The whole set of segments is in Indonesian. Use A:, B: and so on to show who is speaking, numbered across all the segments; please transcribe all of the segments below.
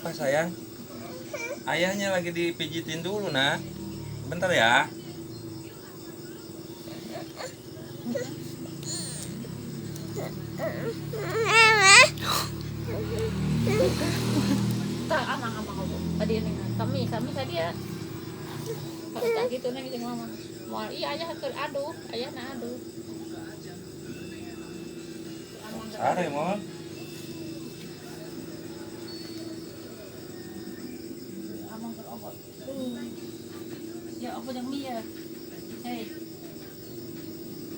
A: Kenapa sayang? Ayahnya lagi dipijitin dulu nak. Bentar ya.
B: Tak aman aku. Tadi ini kami tadi ya. Kalau tak gitu nih jeung mama. Moal iya ayah keur aduh, ayahna aduh.
A: Are mon.
B: Amang berobot. Ya apa yang Mia? Hei.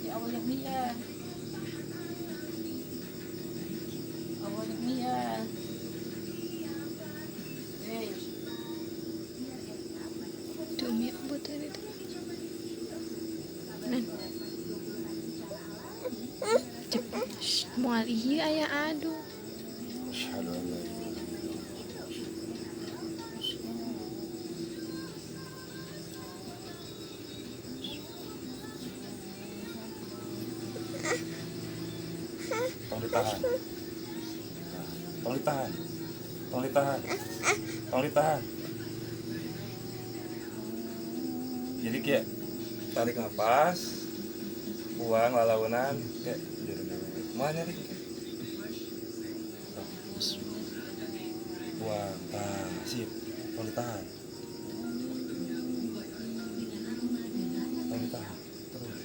B: Ya apa yang Mia? Apa yang Mia? Hei.
C: Umi buat ini tuh. Nen. Cepat. Mual iya ayah aduh.
A: Asyhadu an la ilaha Tolong ditahan. Tolong ditahan. Tolong ditahan. Tolong ditahan. Jadi kayak tarik nafas, buang lalaunan, kayak mana nih? Buang, sip. Tolong ditahan. Tolong ditahan. Terus.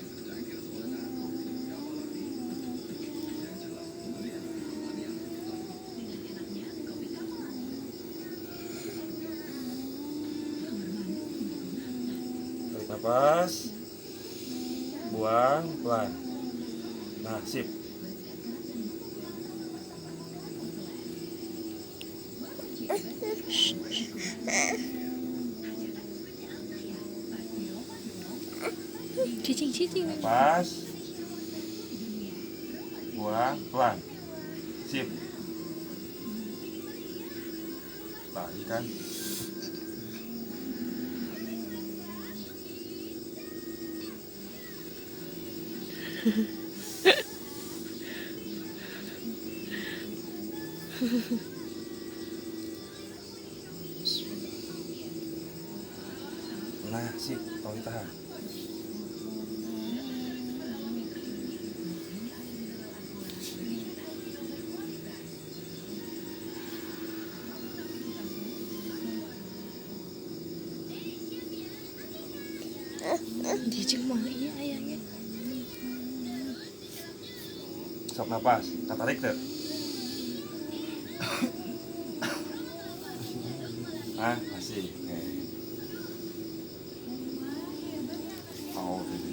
A: Tarik nafas, buang pelan. Nah, sip.
C: Cicing.
A: Nafas, buang pelan. Sip. Tadi kan. Nah, sip, tolong ditahan.
C: Cicing mual iya ayahnya.
A: Sok nafas, tarik tuh. Ah, masih. Oh, sip.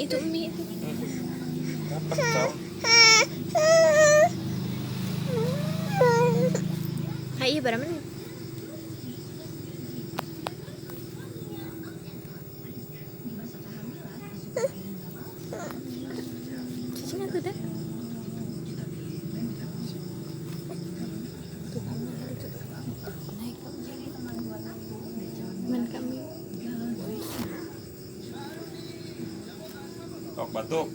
C: Itu Umi.
A: Dapat cow.
C: Iya berapa menit? Cicing aku dah. Naik man kami.
A: Tok batuk.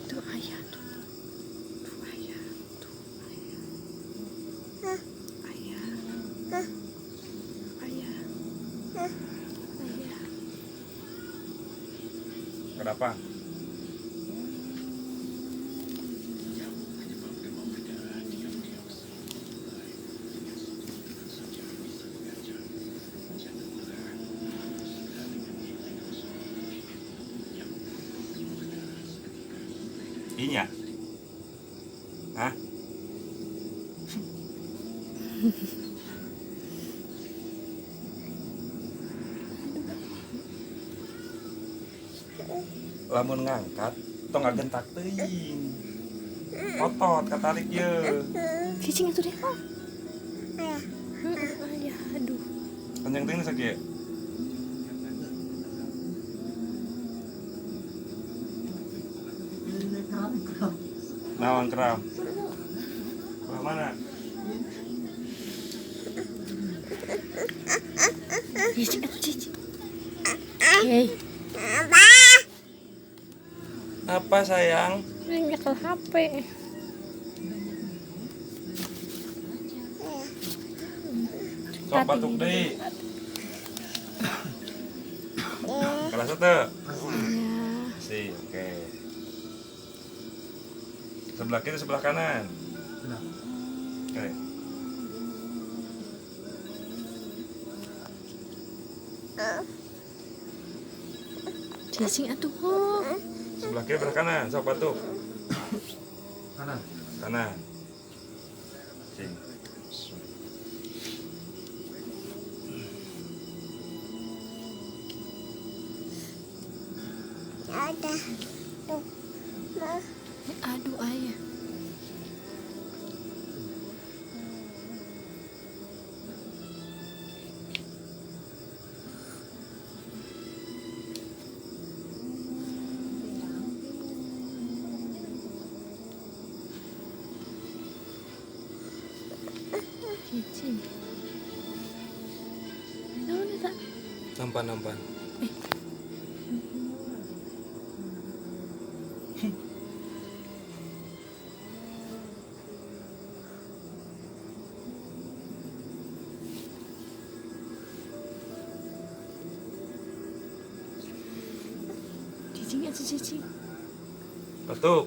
C: Tuh ayah tuh. Ayah.
A: Kenapa? Inya? Hah? Lamun ngangkat, tong ngagentak teuing. Otot katarik ye.
C: Cicing itu deh. Ayah, aduh.
A: Panjang teuing sakit. Nawang keram. Sebelah mana?
C: Hei,
A: Apa sayang?
C: ini nyekel HP.
A: Sok batuk deh. Kelas 1.
C: Ya.
A: Si, oke. Sebelah kiri, sebelah kanan. Oke.
C: Cacing atuh.
A: Sebelah kiri, sebelah kanan. Sok batuk.
D: Kanan.
A: Kanan. Sing.
C: Aduh ayah. Cicing. Naon eta?
A: Nampan.
C: Cicing atuh cicing.
A: Batuk.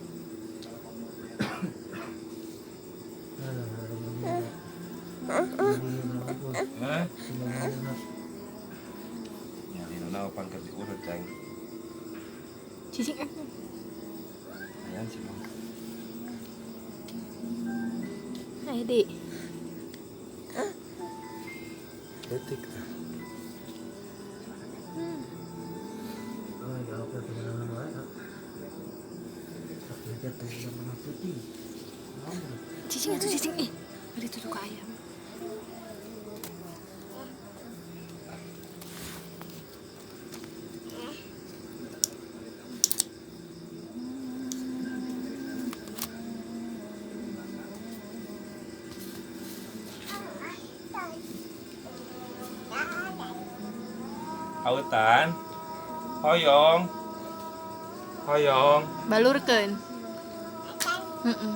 A: Hah? Nyari nona pangkat diurut, ceng.
C: Cicing atuh.
A: Ayan sih, Bang.
C: Ayo dek.
A: Detik.
C: Cicing atuh cicing. Ada tutup ke ayam.
A: Autan. Hoyong.
C: Balurkeun. Heeh.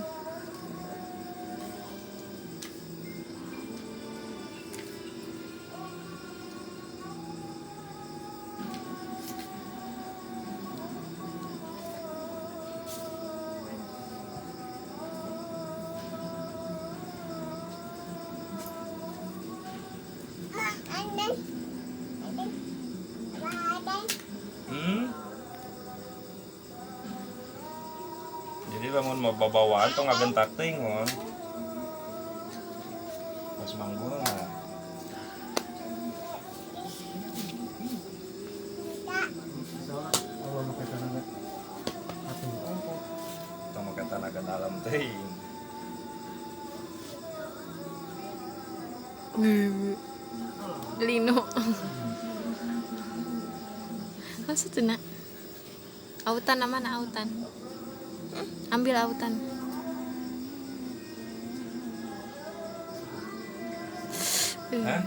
A: Jadi lamun mau bawaan tuh ngagentak ting mon. Pas manggul mah. Tong make tenaga dalam ting.
C: Lino. Maksud tuh nak? Autan mana autan? Ambil autan.
A: Hah?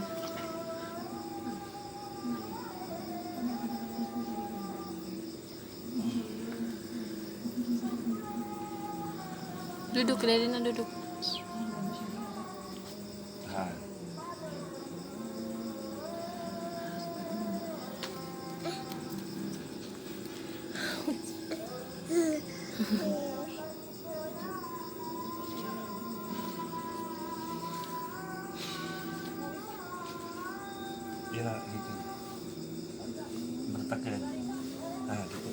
C: Duduk, Lelina duduk.
A: Nah. Iya gitu. Bertak ya. Nah gitu.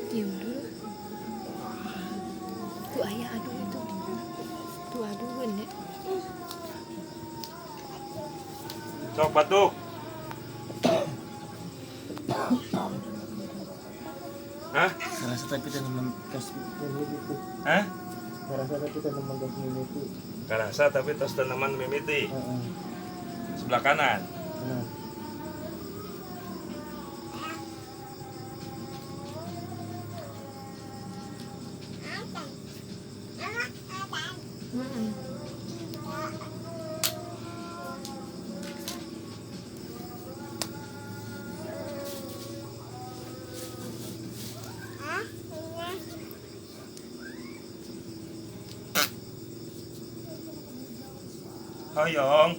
C: Diam dulu.
A: Sok batuk. Hah?
D: Karasa tapi tanaman kas mimiti.
A: Hah?
D: Karasa tapi tanaman kas mimiti.
A: Karasa tapi tos tanaman mimiti. Sebelah kanan.
D: Nah.
A: Hoyong.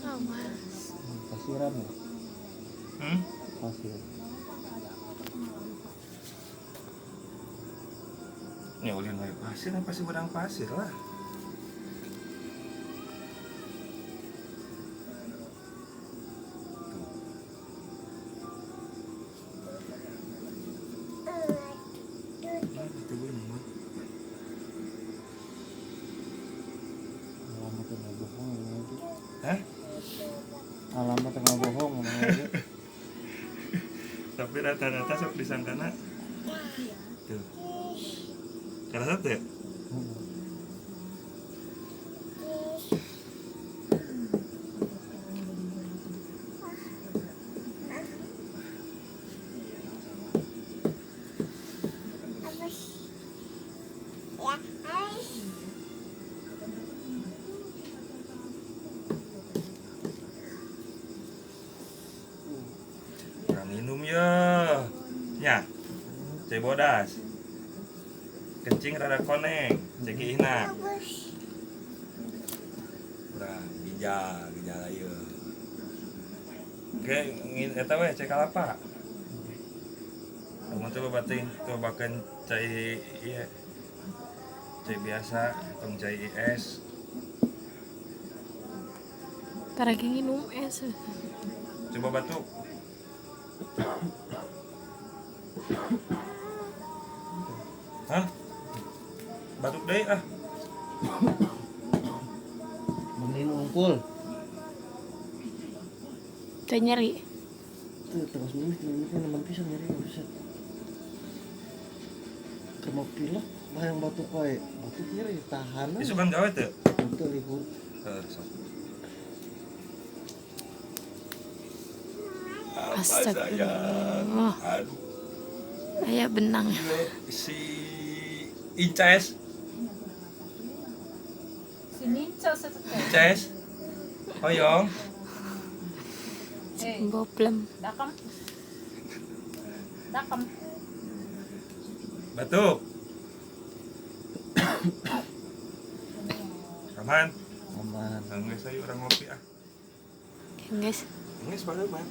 C: Awas.
D: Pasiran ya?
A: Hmm?
D: Pasir.
A: Ya ulin wae pasir apa sih bedang pasir lah.
D: Alamat tengah bohong lagi.
A: Hah?
D: Alamat tengah bohong lagi.
A: Tapi rata-rata sok disangkana. Tuh. Karena satu ya? Kurang minum ya. Nya. Cai bodas. Kencing rada koneng, ceki ihna. Udah, ginjal ayo. Oke, ngin eta we cek kalapa. Kamu tuh bating cobakan cai iya. Cai biasa, tong cai IS.
C: Tar lagi minum es.
A: Coba batuk. Hah? Batuk deh ah.
D: Mending ngumpul.
C: Teh nyeri.
D: Tuh terus ini kan teman pisang nyari nggak bisa. Kamu pilek, bayang batuk wae. Batuk nyeri tahan.
A: Isu kan gawe teu?
D: Betul libur.
A: Sok.
C: Astagfirullah.
A: Aduh.
C: Ayah benang.
A: Si Inces,
B: Sini cos itu teh.
A: Inces. Hoyong.
C: Boplem.
B: Dakam. Dakam.
A: Batuk. Aman.
D: Aman.
A: Nggak saya orang ngopi ah.
C: Guys.
A: Nggak sebenarnya man.